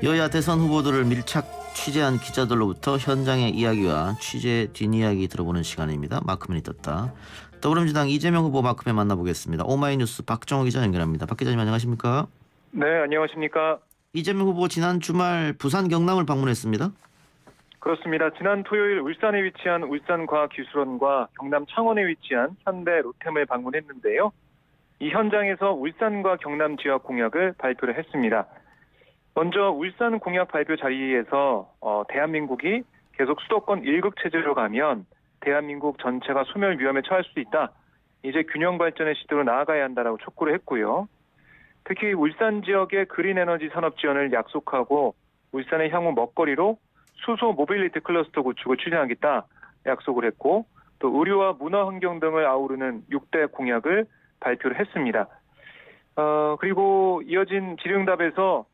여야 대선 후보들을 밀착 취재한 기자들로부터 현장의 이야기와 취재 뒷이야기 들어보는 시간입니다. 마크맨이 떴다. 더불어민주당 이재명 후보 마크맨 만나보겠습니다. 오마이뉴스 박정호 기자 연결합니다. 박 기자님 안녕하십니까? 네, 안녕하십니까? 이재명 후보 지난 주말 부산 경남을 방문했습니다. 그렇습니다. 지난 토요일 울산에 위치한 울산과학기술원과 경남 창원에 위치한 현대 로템을 방문했는데요. 이 현장에서 울산과 경남 지역 공약을 발표를 했습니다. 먼저 울산 공약 발표 자리에서 대한민국이 계속 수도권 1극 체제로 가면 대한민국 전체가 소멸 위험에 처할 수 있다. 이제 균형 발전의 시대로 나아가야 한다라고 촉구를 했고요. 특히 울산 지역의 그린 에너지 산업 지원을 약속하고 울산의 향후 먹거리로 수소 모빌리티 클러스터 구축을 추진하겠다 약속을 했고 또 의료와 문화 환경 등을 아우르는 6대 공약을 발표를 했습니다. 그리고 이어진 질의응답에서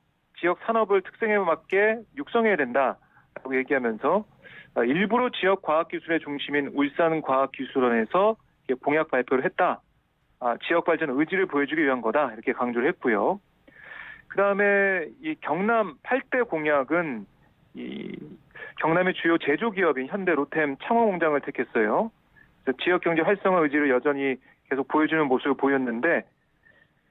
지역 산업을 특성에 맞게 육성해야 된다라고 얘기하면서 일부러 지역 과학기술의 중심인 울산과학기술원에서 공약 발표를 했다. 지역 발전 의지를 보여주기 위한 거다. 이렇게 강조를 했고요. 그다음에 이 경남 8대 공약은 이 경남의 주요 제조기업인 현대 로템 창원 공장을 택했어요. 지역 경제 활성화 의지를 여전히 계속 보여주는 모습을 보였는데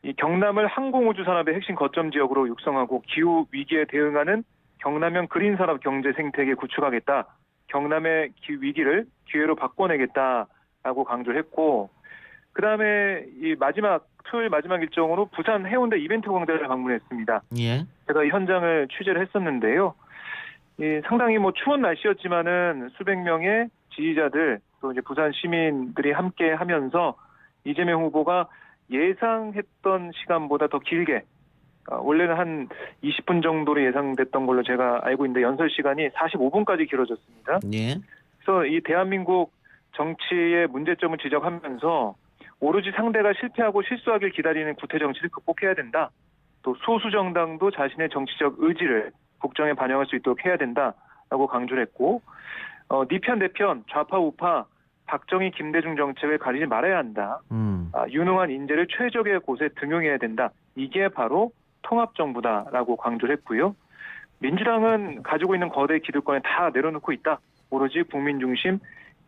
이 경남을 항공우주 산업의 핵심 거점 지역으로 육성하고 기후 위기에 대응하는 경남형 그린 산업 경제 생태계 구축하겠다. 경남의 위기를 기회로 바꿔내겠다라고 강조를 했고, 그 다음에 이 토요일 마지막 일정으로 부산 해운대 이벤트 광장을 방문했습니다. 예. 제가 이 현장을 취재를 했었는데요. 상당히 추운 날씨였지만은 수백 명의 지지자들 또 이제 부산 시민들이 함께 하면서 이재명 후보가 예상했던 시간보다 더 길게 원래는 한 20분 정도로 예상됐던 걸로 제가 알고 있는데 연설 시간이 45분까지 길어졌습니다. 예. 그래서 이 대한민국 정치의 문제점을 지적하면서 오로지 상대가 실패하고 실수하길 기다리는 구태 정치를 극복해야 된다. 또 소수 정당도 자신의 정치적 의지를 국정에 반영할 수 있도록 해야 된다라고 강조를 했고 네 편 내 편 좌파 우파 박정희 김대중 정책을 가리지 말아야 한다. 유능한 인재를 최적의 곳에 등용해야 된다. 이게 바로 통합정부다라고 강조를 했고요. 민주당은 가지고 있는 거대 기득권에 다 내려놓고 있다. 오로지 국민 중심,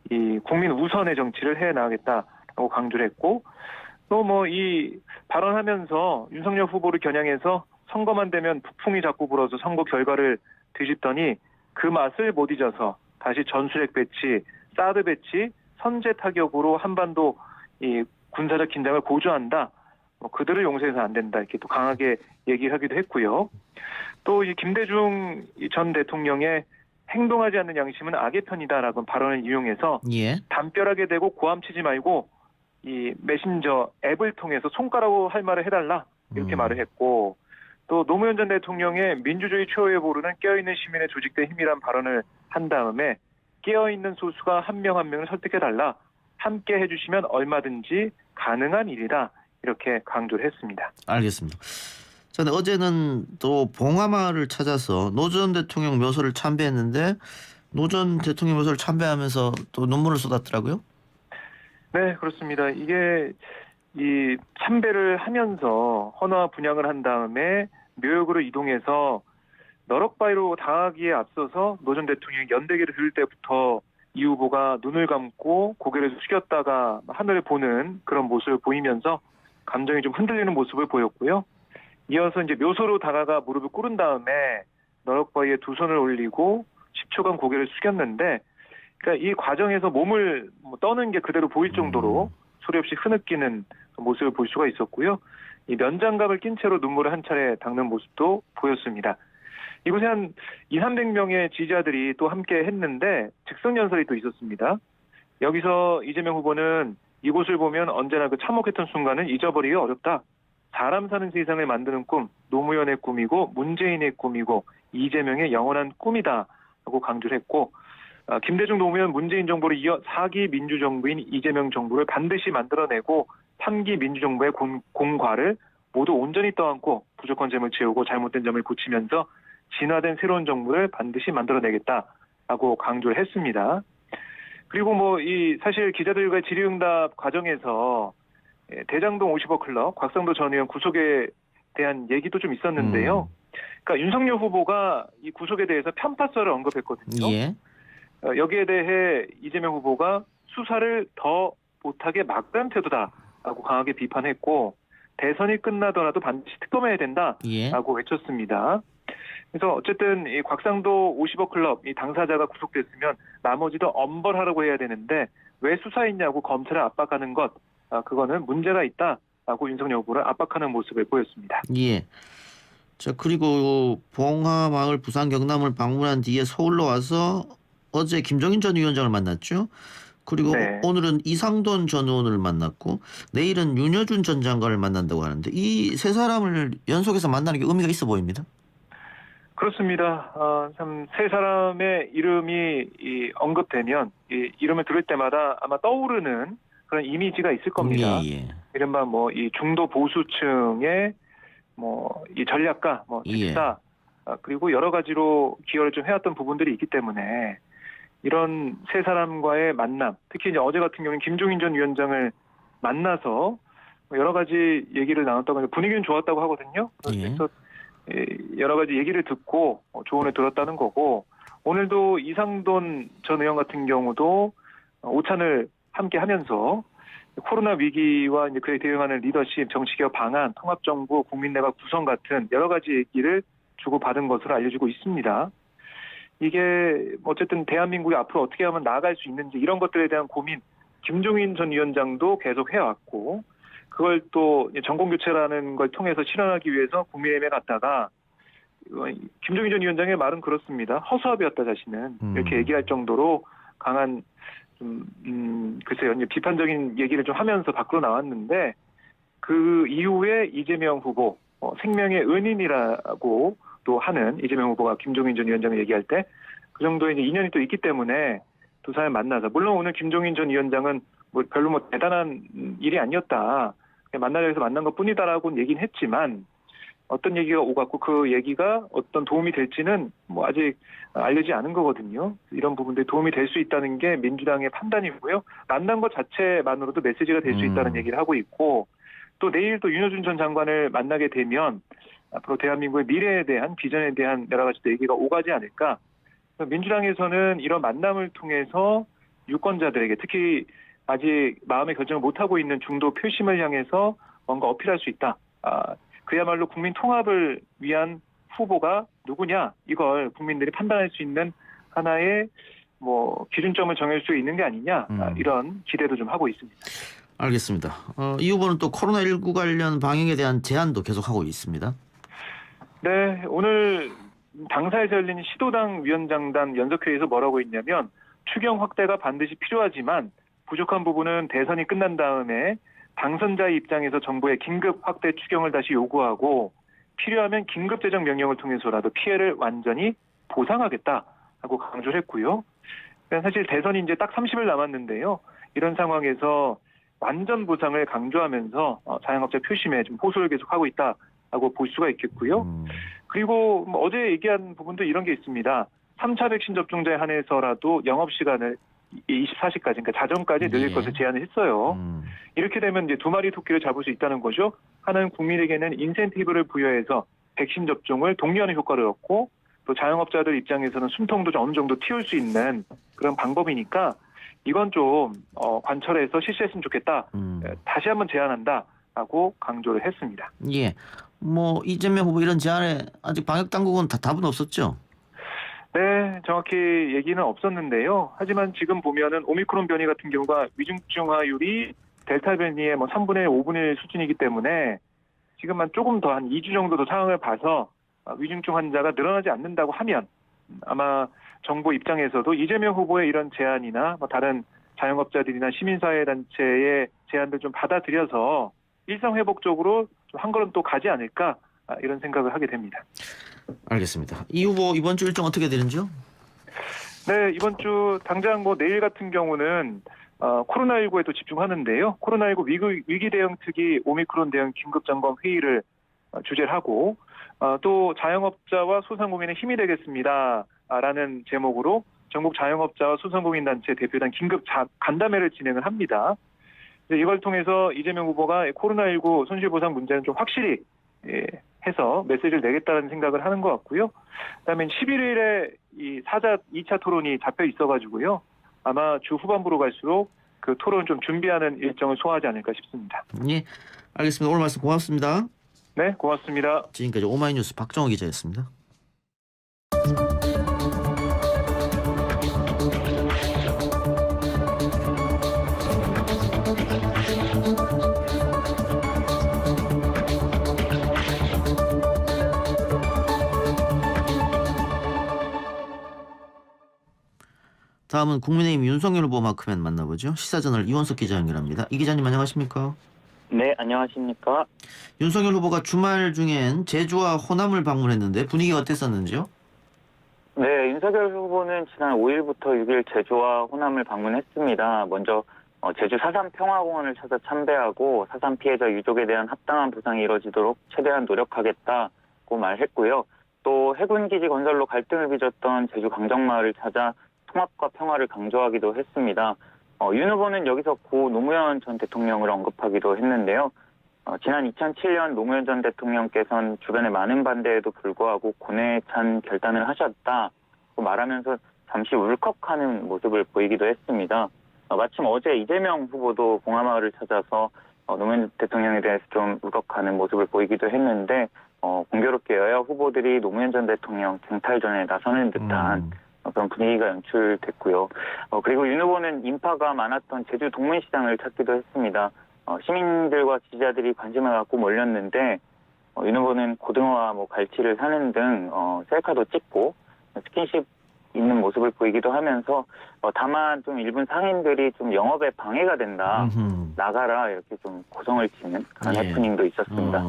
이 국민 우선의 정치를 해나가겠다라고 강조를 했고 또 이 발언하면서 윤석열 후보를 겨냥해서 선거만 되면 북풍이 자꾸 불어서 선거 결과를 뒤집더니 그 맛을 못 잊어서 다시 전술핵 배치, 사드 배치, 선제 타격으로 한반도 이 군사적 긴장을 고조한다. 그들을 용서해서 안 된다. 이렇게 또 강하게 얘기하기도 했고요. 또 이 김대중 전 대통령의 행동하지 않는 양심은 악의 편이다라고 발언을 이용해서 예. 담벼락에 대고 고함치지 말고 이 메신저 앱을 통해서 손가락으로 할 말을 해달라 이렇게 말을 했고 또 노무현 전 대통령의 민주주의 최후에 보르는 깨어있는 시민의 조직된 힘이란 발언을 한 다음에 깨어있는 소수가 한 명 한 명을 설득해달라. 함께 해주시면 얼마든지 가능한 일이다. 이렇게 강조를 했습니다. 알겠습니다. 자, 근데 어제는 또 봉하마을을 찾아서 노 전 대통령 묘소를 참배했는데 노 전 대통령 묘소를 참배하면서 또 눈물을 쏟았더라고요. 네, 그렇습니다. 이게 이 참배를 하면서 헌화 분향을 한 다음에 묘역으로 이동해서 너럭바위로 당하기에 앞서서 노 전 대통령이 연대기를 들을 때부터 이 후보가 눈을 감고 고개를 숙였다가 하늘을 보는 그런 모습을 보이면서 감정이 좀 흔들리는 모습을 보였고요. 이어서 이제 묘소로 다가가 무릎을 꿇은 다음에 너럭바위에 두 손을 올리고 10초간 고개를 숙였는데 그러니까 이 과정에서 몸을 떠는 게 그대로 보일 정도로 소리 없이 흐느끼는 모습을 볼 수가 있었고요. 이 면장갑을 낀 채로 눈물을 한 차례 닦는 모습도 보였습니다. 이곳에 한 200~300명의 지지자들이 또 함께 했는데 즉석연설이 또 있었습니다. 여기서 이재명 후보는 이곳을 보면 언제나 그 참혹했던 순간을 잊어버리기 어렵다. 사람 사는 세상을 만드는 꿈, 노무현의 꿈이고 문재인의 꿈이고 이재명의 영원한 꿈이다 라고 강조를 했고 김대중 노무현 문재인 정부를 이어 4기 민주정부인 이재명 정부를 반드시 만들어내고 3기 민주정부의 공과를 모두 온전히 떠안고 부족한 점을 채우고 잘못된 점을 고치면서 진화된 새로운 정부를 반드시 만들어내겠다라고 강조를 했습니다. 그리고 사실 기자들과의 질의응답 과정에서 대장동 50억 클럽, 곽상도 전 의원 구속에 대한 얘기도 좀 있었는데요. 그러니까 윤석열 후보가 이 구속에 대해서 편파설을 언급했거든요. 예. 여기에 대해 이재명 후보가 수사를 더 못하게 막는 태도다라고 강하게 비판했고 대선이 끝나더라도 반드시 특검해야 된다라고 예. 외쳤습니다. 그래서 어쨌든 이 곽상도 50억 클럽 이 당사자가 구속됐으면 나머지도 엄벌하라고 해야 되는데 왜 수사했냐고 검찰을 압박하는 것 그거는 문제가 있다라고 윤석열 후보를 압박하는 모습을 보였습니다. 예. 자, 그리고 봉하마을 부산 경남을 방문한 뒤에 서울로 와서 어제 김종인 전 위원장을 만났죠. 그리고 네. 오늘은 이상돈 전 의원을 만났고 내일은 윤여준 전 장관을 만난다고 하는데 이 세 사람을 연속해서 만나는 게 의미가 있어 보입니다. 그렇습니다. 참 세 사람의 이름이 언급되면 이 이름을 들을 때마다 아마 떠오르는 그런 이미지가 있을 겁니다. 예. 이른바 뭐 이 중도 보수층의 뭐 이 전략가, 뭐 직사 그리고 여러 가지로 기여를 좀 해왔던 부분들이 있기 때문에 이런 세 사람과의 만남, 특히 이제 어제 같은 경우는 김종인 전 위원장을 만나서 여러 가지 얘기를 나눴다고 하는데 분위기는 좋았다고 하거든요. 그래서 여러 가지 얘기를 듣고 조언을 들었다는 거고 오늘도 이상돈 전 의원 같은 경우도 오찬을 함께 하면서 코로나 위기와 이제 그에 대응하는 리더십, 정치개혁 방안, 통합정부, 국민내각 구성 같은 여러 가지 얘기를 주고받은 것으로 알려지고 있습니다. 이게 어쨌든 대한민국이 앞으로 어떻게 하면 나아갈 수 있는지 이런 것들에 대한 고민 김종인 전 위원장도 계속 해왔고 그걸 또 정권교체라는 걸 통해서 실현하기 위해서 국민의힘에 갔다가 김종인 전 위원장의 말은 그렇습니다. 허수아비였다 자신은 이렇게 얘기할 정도로 강한 글쎄요 이제 비판적인 얘기를 좀 하면서 밖으로 나왔는데 그 이후에 이재명 후보 생명의 은인이라고 또 하는 이재명 후보가 김종인 전 위원장을 얘기할 때 그 정도의 이제 인연이 또 있기 때문에 두 사람을 만나서 물론 오늘 김종인 전 위원장은 뭐 별로 뭐 대단한 일이 아니었다 그냥 만나려 해서 만난 것뿐이다라고는 얘기는 했지만 어떤 얘기가 오갔고 그 얘기가 어떤 도움이 될지는 뭐 아직 알려지지 않은 거거든요. 이런 부분들이 도움이 될 수 있다는 게 민주당의 판단이고요. 만난 것 자체만으로도 메시지가 될 수 있다는 얘기를 하고 있고 또 내일 또 윤여준 전 장관을 만나게 되면 앞으로 대한민국의 미래에 대한 비전에 대한 여러 가지 얘기가 오가지 않을까. 민주당에서는 이런 만남을 통해서 유권자들에게 특히 아직 마음의 결정을 못하고 있는 중도 표심을 향해서 뭔가 어필할 수 있다. 그야말로 국민 통합을 위한 후보가 누구냐 이걸 국민들이 판단할 수 있는 하나의 뭐 기준점을 정할 수 있는 게 아니냐 이런 기대도 좀 하고 있습니다. 알겠습니다. 이 후보는 또 코로나19 관련 방역에 대한 제안도 계속하고 있습니다. 네, 오늘 당사에서 열린 시도당 위원장단 연석회의에서 뭐라고 했냐면 추경 확대가 반드시 필요하지만 부족한 부분은 대선이 끝난 다음에 당선자의 입장에서 정부의 긴급 확대 추경을 다시 요구하고 필요하면 긴급 재정 명령을 통해서라도 피해를 완전히 보상하겠다고 강조를 했고요. 사실 대선이 이제 딱 30일 남았는데요. 이런 상황에서 완전 보상을 강조하면서 자영업자 표심에 좀 호소를 계속하고 있다라고 볼 수가 있겠고요. 그리고 뭐 어제 얘기한 부분도 이런 게 있습니다. 3차 백신 접종자에 한해서라도 영업시간을 24시까지, 그러니까 자정까지 늘릴 것을 제안을 했어요. 이렇게 되면 이제 두 마리 토끼를 잡을 수 있다는 거죠. 하나는 국민에게는 인센티브를 부여해서 백신 접종을 독려하는 효과를 얻고 또 자영업자들 입장에서는 숨통도 좀 어느 정도 틔울 수 있는 그런 방법이니까 이건 좀 관철해서 실시했으면 좋겠다. 다시 한번 제안한다라고 강조를 했습니다. 예. 뭐 이재명 후보 이런 제안에 아직 방역 당국은 다 답은 없었죠? 네, 정확히 얘기는 없었는데요. 하지만 지금 보면은 오미크론 변이 같은 경우가 위중증화율이 델타 변이의 뭐 3분의 1, 5분의 1 수준이기 때문에 지금만 조금 더 한 2주 정도 더 상황을 봐서 위중증 환자가 늘어나지 않는다고 하면 아마 정부 입장에서도 이재명 후보의 이런 제안이나 뭐 다른 자영업자들이나 시민사회단체의 제안들 좀 받아들여서 일상회복적으로 좀 한 걸음 또 가지 않을까 이런 생각을 하게 됩니다. 알겠습니다. 이 후보 이번 주 일정 어떻게 되는지요? 네, 이번 주 당장 뭐 내일 같은 경우는 코로나19에 또 집중하는데요. 코로나19 위기 대응 특위 오미크론 대응 긴급점검 회의를 주재를 하고 또 자영업자와 소상공인의 힘이 되겠습니다라는 제목으로 전국 자영업자와 소상공인단체 대표단 긴급 간담회를 진행을 합니다. 이걸 통해서 이재명 후보가 코로나19 손실보상 문제는 좀 확실히 해서 메시지를 내겠다는 생각을 하는 것 같고요. 그다음에 11일에 이 2차 토론이 잡혀 있어가지고요. 아마 주 후반부로 갈수록 그 토론 좀 준비하는 일정을 소화하지 않을까 싶습니다. 예, 알겠습니다. 오늘 말씀 고맙습니다. 네, 고맙습니다. 지금까지 오마이뉴스 박정호 기자였습니다. 다음은 국민의힘 윤석열 후보 마크맨 만나보죠. 시사저널 이원석 기자 연결합니다. 이 기자님 안녕하십니까? 네, 안녕하십니까? 윤석열 후보가 주말 중엔 제주와 호남을 방문했는데 분위기가 어땠었는지요? 네, 윤석열 후보는 지난 5일부터 6일 제주와 호남을 방문했습니다. 먼저 제주 4.3 평화공원을 찾아 참배하고 4.3 피해자 유족에 대한 합당한 보상이 이뤄지도록 최대한 노력하겠다고 말했고요. 또 해군기지 건설로 갈등을 빚었던 제주 강정마을을 찾아 통합과 평화를 강조하기도 했습니다. 윤 후보는 여기서 고 노무현 전 대통령을 언급하기도 했는데요. 지난 2007년 노무현 전 대통령께서는 주변의 많은 반대에도 불구하고 고뇌에 찬 결단을 하셨다고 말하면서 잠시 울컥하는 모습을 보이기도 했습니다. 마침 어제 이재명 후보도 봉하마을을 찾아서 노무현 대통령에 대해서 좀 울컥하는 모습을 보이기도 했는데 공교롭게 여야 후보들이 노무현 전 대통령 쟁탈전에 나서는 듯한 그런 분위기가 연출됐고요. 그리고 윤 후보는 인파가 많았던 제주 동문시장을 찾기도 했습니다. 시민들과 지지자들이 관심을 갖고 몰렸는데 윤 후보는 고등어와 갈치를 사는 등 셀카도 찍고 스킨십 있는 모습을 보이기도 하면서 다만 좀 일본 상인들이 좀 영업에 방해가 된다. 나가라 이렇게 좀 고성을 치는 그런 해프닝도 있었습니다.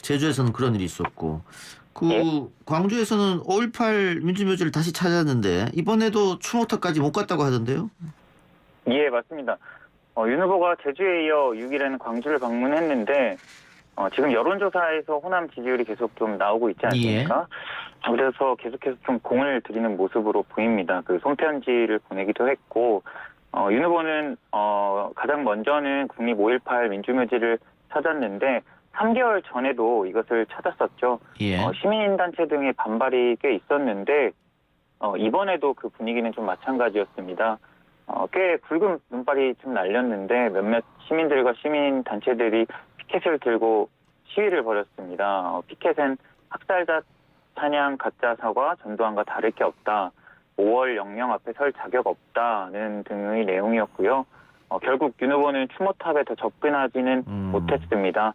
제주에서는 그런 일이 있었고 예? 광주에서는 5.18 민주묘지를 다시 찾았는데 이번에도 추모탑까지 못 갔다고 하던데요? 예, 맞습니다. 윤 후보가 제주에 이어 6일에는 광주를 방문했는데 지금 여론조사에서 호남 지지율이 계속 좀 나오고 있지 않습니까? 그래서 계속해서 좀 공을 들이는 모습으로 보입니다. 그 손편지를 보내기도 했고 윤 후보는 가장 먼저는 국립 5.18 민주묘지를 찾았는데 3개월 전에도 이것을 찾았었죠. 시민단체 등의 반발이 꽤 있었는데 이번에도 그 분위기는 좀 마찬가지였습니다. 꽤 붉은 눈발이 좀 날렸는데 몇몇 시민들과 시민단체들이 피켓을 들고 시위를 벌였습니다. 피켓엔 학살자 찬양 가짜 사과 전두환과 다를 게 없다. 5월 영령 앞에 설 자격 없다는 등의 내용이었고요. 결국 윤 후보는 추모탑에 더 접근하지는 못했습니다.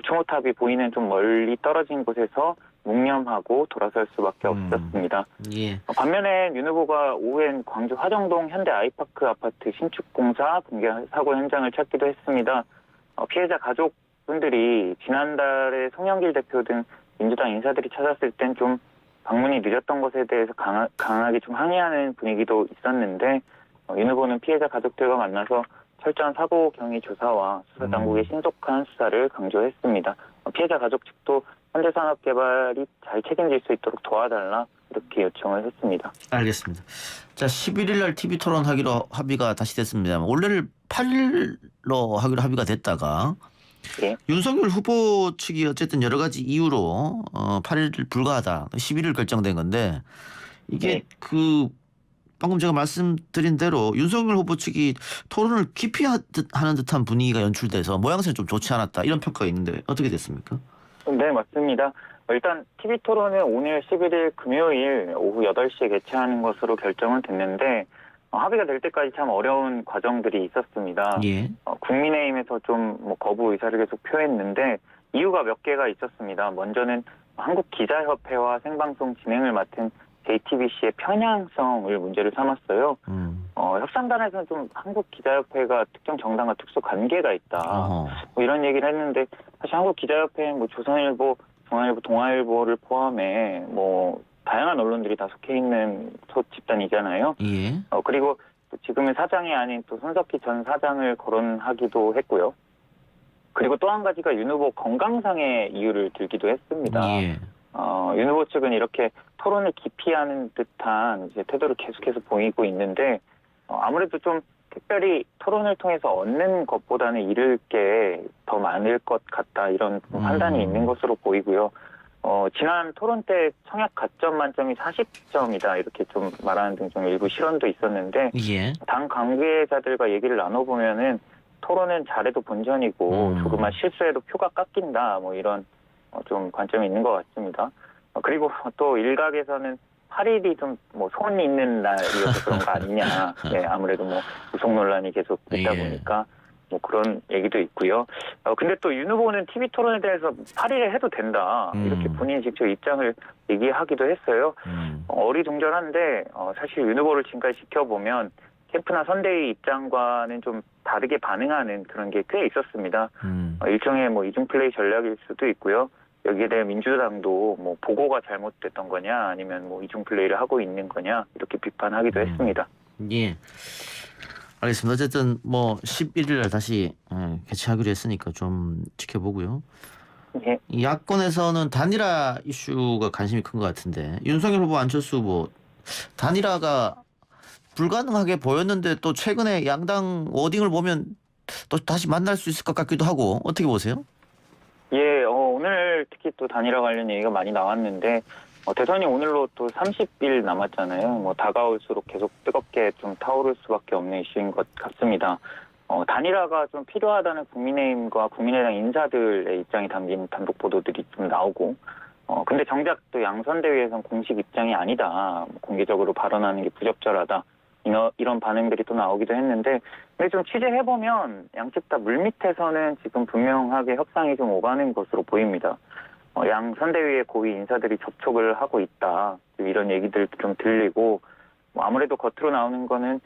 추모탑이 보이는 좀 멀리 떨어진 곳에서 묵념하고 돌아설 수밖에 없었습니다. 반면에 윤 후보가 오후엔 광주 화정동 현대 아이파크 아파트 신축공사 붕괴 사고 현장을 찾기도 했습니다. 피해자 가족분들이 지난달에 송영길 대표 등 민주당 인사들이 찾았을 땐 좀 방문이 늦었던 것에 대해서 강하게 좀 항의하는 분위기도 있었는데 윤 후보는 피해자 가족들과 만나서 철저한 사고 경위 조사와 수사 당국의 신속한 수사를 강조했습니다. 피해자 가족 측도 현대산업개발이 잘 책임질 수 있도록 도와달라 이렇게 요청을 했습니다. 알겠습니다. 자, 11일 날 TV 토론 하기로 합의가 다시 됐습니다. 원래는 8일로 하기로 합의가 됐다가 윤석열 후보 측이 어쨌든 여러 가지 이유로 8일 불가하다 11일 결정된 건데 이게 방금 제가 말씀드린 대로 윤석열 후보 측이 토론을 깊이 하는 듯한 분위기가 연출돼서 모양새는 좀 좋지 않았다 이런 평가가 있는데 어떻게 됐습니까? 네, 맞습니다. 일단 TV토론은 오늘 11일 금요일 오후 8시에 개최하는 것으로 결정은 됐는데 합의가 될 때까지 참 어려운 과정들이 있었습니다. 국민의힘에서 좀 거부 의사를 계속 표했는데 이유가 몇 개가 있었습니다. 먼저는 한국기자협회와 생방송 진행을 맡은 JTBC의 편향성을 문제를 삼았어요. 협상단에서는 좀 한국기자협회가 특정 정당과 특수 관계가 있다. 이런 얘기를 했는데 사실 한국기자협회는 조선일보, 중앙일보, 동아일보를 포함해 다양한 언론들이 다 속해 있는 집단이잖아요. 그리고 또 지금의 사장이 아닌 또 손석희 전 사장을 거론하기도 했고요. 그리고 또 한 가지가 윤 후보 건강상의 이유를 들기도 했습니다. 윤 후보 측은 이렇게 토론을 기피하는 듯한 태도를 계속해서 보이고 있는데 아무래도 좀 특별히 토론을 통해서 얻는 것보다는 잃을 게 더 많을 것 같다 이런 판단이 있는 것으로 보이고요. 지난 토론 때 청약 가점 만점이 40점이다 이렇게 좀 말하는 등 좀 일부 실언도 있었는데 예. 당 관계자들과 얘기를 나눠보면은 토론은 잘해도 본전이고 조그만 실수해도 표가 깎인다 뭐 이런 좀 관점이 있는 것 같습니다. 그리고 또 일각에서는 8일이 좀 뭐 소원이 있는 날이어서 그런 거 아니냐. 네, 아무래도 뭐 구속 논란이 계속 있다 예. 보니까 뭐 그런 얘기도 있고요. 근데 또 윤 후보는 TV 토론에 대해서 8일에 해도 된다. 이렇게 본인이 직접 입장을 얘기하기도 했어요. 어리둥절한데 사실 윤 후보를 지금까지 지켜보면 캠프나 선대위 입장과는 좀 다르게 반응하는 그런 게 꽤 있었습니다. 일종의 뭐 이중 플레이 전략일 수도 있고요. 여기에 대해 민주당도 뭐 보고가 잘못됐던 거냐 아니면 뭐 이중 플레이를 하고 있는 거냐 이렇게 비판하기도 했습니다. 예. 알겠습니다. 어쨌든 뭐 11일 날 다시 개최하기로 했으니까 좀 지켜보고요. 예. 이 야권에서는 단일화 이슈가 관심이 큰 것 같은데 윤석열 후보, 안철수 후보 단일화가 불가능하게 보였는데 또 최근에 양당 워딩을 보면 또 다시 만날 수 있을 것 같기도 하고 어떻게 보세요? 예, 오늘 특히 또 단일화 관련 얘기가 많이 나왔는데 대선이 오늘로 또 30일 남았잖아요. 뭐 다가올수록 계속 뜨겁게 좀 타오를 수밖에 없는 이슈인 것 같습니다. 단일화가 좀 필요하다는 국민의힘과 국민의당 인사들의 입장이 담긴 단독 보도들이 좀 나오고 근데 정작 또 양선대위에서는 공식 입장이 아니다. 공개적으로 발언하는 게 부적절하다. 이런 반응들이 또 나오기도 했는데 근데 좀 취재해보면 양측 다 물밑에서는 지금 분명하게 협상이 좀 오가는 것으로 보입니다. 양 선대위의 고위 인사들이 접촉을 하고 있다. 이런 얘기들도 좀 들리고 뭐 아무래도 겉으로 나오는 거는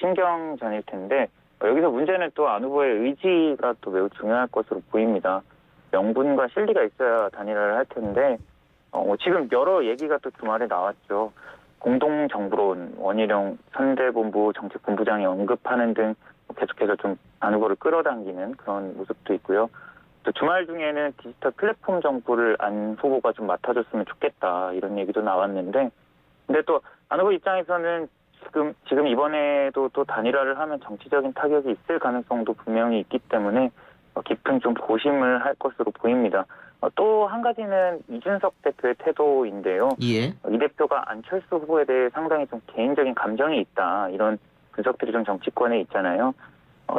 신경전일 텐데 여기서 문제는 또 안 후보의 의지가 또 매우 중요할 것으로 보입니다. 명분과 실리가 있어야 단일화를 할 텐데 지금 여러 얘기가 또 주말에 나왔죠. 공동정부론 원희룡 선대본부 정책본부장이 언급하는 등 계속해서 좀 안 후보를 끌어당기는 그런 모습도 있고요. 또 주말 중에는 디지털 플랫폼 정부를 안 후보가 좀 맡아줬으면 좋겠다 이런 얘기도 나왔는데 근데 또 안 후보 입장에서는 지금 이번에도 또 단일화를 하면 정치적인 타격이 있을 가능성도 분명히 있기 때문에 깊은 좀 고심을 할 것으로 보입니다. 또 한 가지는 이준석 대표의 태도인데요. 예. 이 대표가 안철수 후보에 대해 상당히 좀 개인적인 감정이 있다. 이런 분석들이 좀 정치권에 있잖아요.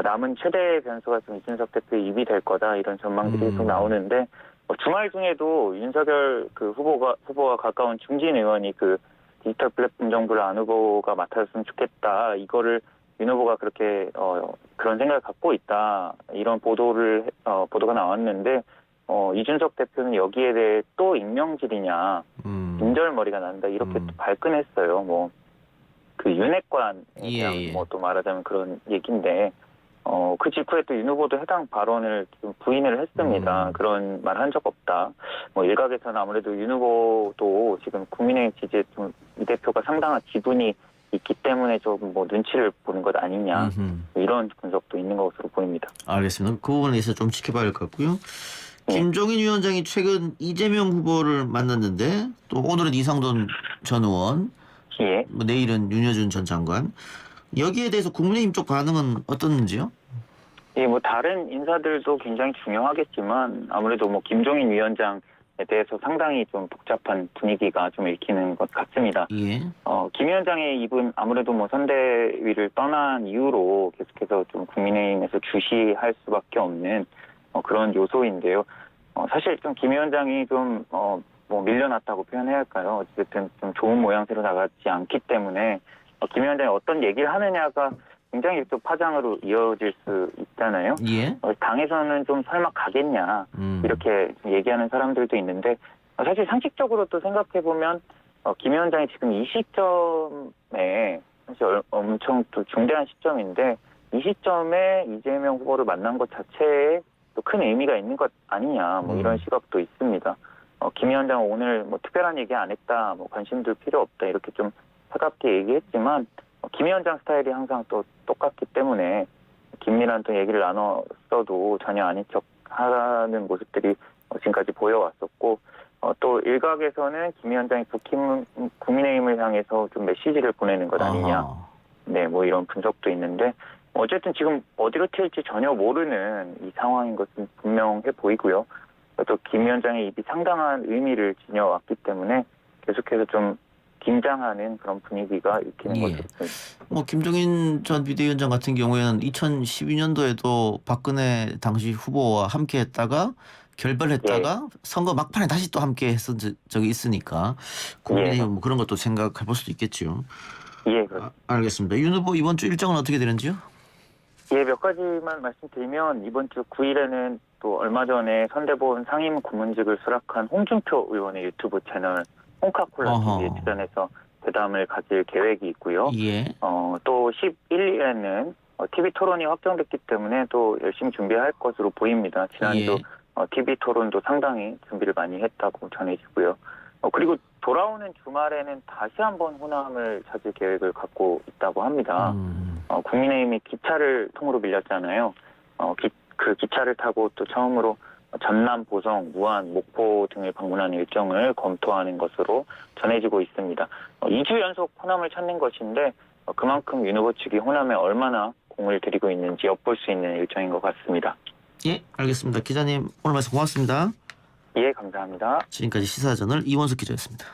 남은 최대의 변수가 좀 이준석 대표의 입이 될 거다. 이런 전망들이 계속 나오는데 주말 중에도 윤석열 그 후보와 가까운 중진 의원이 그 디지털 플랫폼 정부를 안 후보가 맡아줬으면 좋겠다. 이거를 윤 후보가 그렇게 그런 생각을 갖고 있다. 이런 보도가 나왔는데 이준석 대표는 여기에 대해 또 임명질이냐, 인절머리가 난다 이렇게 또 발끈했어요. 뭐 그 윤핵관에 대한 뭐 또 말하자면 그런 얘기인데 그 직후에 또 윤 후보도 해당 발언을 좀 부인을 했습니다. 그런 말 한 적 없다. 뭐 일각에서는 아무래도 윤 후보도 지금 국민의힘 지지에 좀 이 대표가 상당한 지분이 있기 때문에 좀 뭐 눈치를 보는 것 아니냐 이런 분석도 있는 것으로 보입니다. 알겠습니다. 그 부분에 있어서 좀 지켜봐야 할 것 같고요. 김종인 위원장이 최근 이재명 후보를 만났는데 또 오늘은 이상돈 전 의원, 예. 뭐 내일은 윤여준 전 장관. 여기에 대해서 국민의힘 쪽 반응은 어떤지요? 예, 뭐 다른 인사들도 굉장히 중요하겠지만 아무래도 뭐 김종인 위원장에 대해서 상당히 좀 복잡한 분위기가 좀 읽히는 것 같습니다. 예. 김 위원장의 입은 아무래도 뭐 선대위를 떠난 이후로 계속해서 좀 국민의힘에서 주시할 수밖에 없는 그런 요소인데요. 사실 좀 김 위원장이 좀 뭐 밀려났다고 표현해야 할까요? 어쨌든 좀 좋은 모양새로 나가지 않기 때문에 김 위원장이 어떤 얘기를 하느냐가 굉장히 또 파장으로 이어질 수 있잖아요. 예. 당에서는 좀 설마 가겠냐 이렇게 얘기하는 사람들도 있는데 사실 상식적으로 또 생각해 보면 김 위원장이 지금 이 시점에 사실 엄청 또 중대한 시점인데 이 시점에 이재명 후보를 만난 것 자체에 또 큰 의미가 있는 것 아니냐 뭐 이런 시각도 있습니다. 김 위원장은 오늘 뭐 특별한 얘기 안 했다, 뭐 관심 둘 필요 없다 이렇게 좀 차갑게 얘기했지만 김 위원장 스타일이 항상 또 똑같기 때문에 긴밀한 또 얘기를 나눴어도 전혀 아닌 척 하는 모습들이 지금까지 보여왔었고 또 일각에서는 김 위원장이 국민의힘을 향해서 좀 메시지를 보내는 것 아니냐. 네, 뭐 이런 분석도 있는데 어쨌든 지금 어디로 튈지 전혀 모르는 이 상황인 것은 분명해 보이고요. 또 김 위원장의 입이 상당한 의미를 지녀왔기 때문에 계속해서 좀 긴장하는 그런 분위기가 읽히는 것 같습니다. 뭐 김종인 전 비대위원장 같은 경우에는 2012년도에도 박근혜 당시 후보와 함께했다가 결별했다가 선거 막판에 다시 또 함께했던 적이 있으니까 국민의힘 뭐 그런 것도 생각해 볼 수도 있겠죠. 예, 그렇습니다. 알겠습니다. 윤 후보 이번 주 일정은 어떻게 되는지요? 예, 몇 가지만 말씀드리면 이번 주 9일에는 또 얼마 전에 선대본 상임 고문직을 수락한 홍준표 의원의 유튜브 채널 홍카콜라 TV에 출연해서 대담을 가질 계획이 있고요. 예. 또 11일에는 TV 토론이 확정됐기 때문에 또 열심히 준비할 것으로 보입니다. 지난주 TV 토론도 상당히 준비를 많이 했다고 전해지고요. 그리고 돌아오는 주말에는 다시 한번 호남을 찾을 계획을 갖고 있다고 합니다. 국민의힘이 기차를 통으로 밀렸잖아요. 그 기차를 타고 또 처음으로 전남, 보성, 무안, 목포 등을 방문하는 일정을 검토하는 것으로 전해지고 있습니다. 2주 연속 호남을 찾는 것인데 그만큼 윤 후보 측이 호남에 얼마나 공을 들이고 있는지 엿볼 수 있는 일정인 것 같습니다. 예, 알겠습니다. 기자님 오늘 말씀 고맙습니다. 예, 감사합니다. 지금까지 시사저널 이원석 기자였습니다.